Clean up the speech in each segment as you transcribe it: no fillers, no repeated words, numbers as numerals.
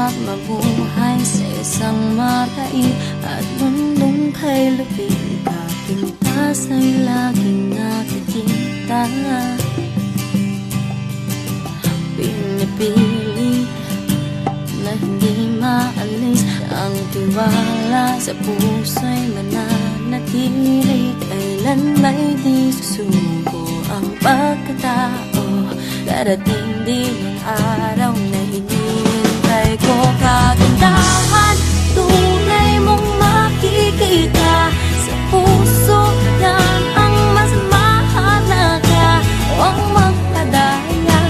at mabuhay sa isang maraig at mundong kay lupig. Kapintas ay laging nakikita, pinipili na hindi maalis ang tiwala sa puso'y mananatili. Kailan may di susuko ang pagkatao, darating din ang araw na hinihintay ko. Kagandahan, tunay mong makikita sa puso, yan ang mas mahalaga. Huwag magpadaya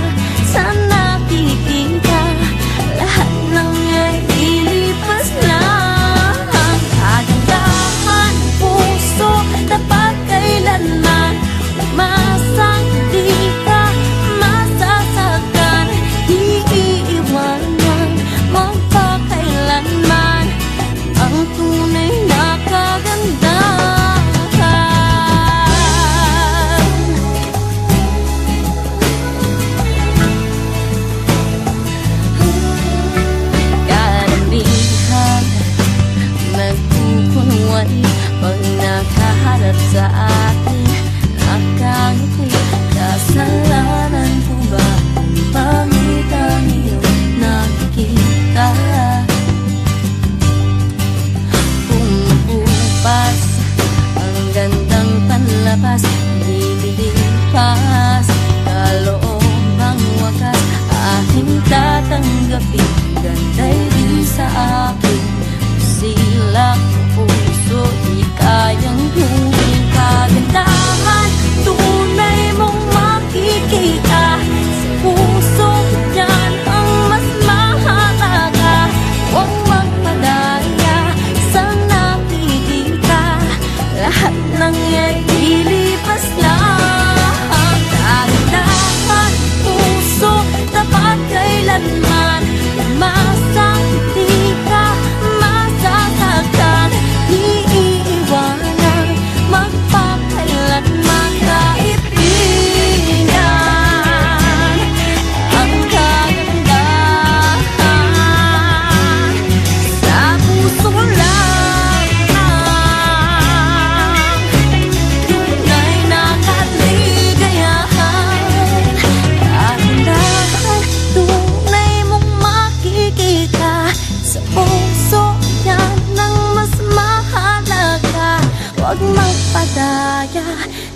sa nakikita, lahat ng iya'y ilipas lang. Kagandahan, puso, dapat kailanman umasang di ka masasaktan, di iiwanan magpakailanman ang tunay na kagandahan. Karamihan nagkukunway pag nakaharap sa atin, nakangiti. Kasalanan ko ba kung pangit ang iyong nakikita? Pumupupas ang gandang panlabas, nililipas kaloobang wakas. Aking tatanggapin, ganda'y di sa akin. Silak o puso, di kayang huwing. Kagandahan, tunay mong makikita sa puso, yan ang mas mahalaga. Huwag magpadaya sa nakikita, lahat ng iya'y ilipas lang. Kagandahan, puso, dapat kailanman umasang di ka masasaktan, di iiwanan magpakailanman. Kaibigan, ang kagandahan sa puso lang, tunay na kaligayahan. Kagandahan, tunay mong makikita sa puso, yan ang mas mahalaga. Huwag magpadaya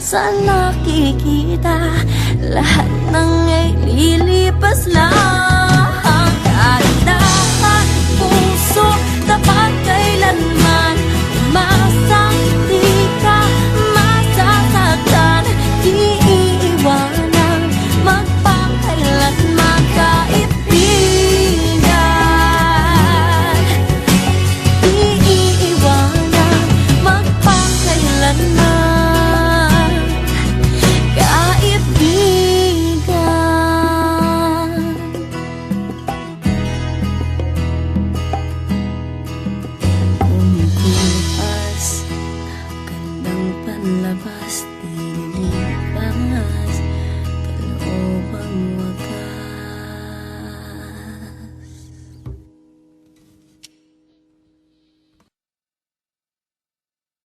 sa nakikita, lahat ng ay lilipas lang.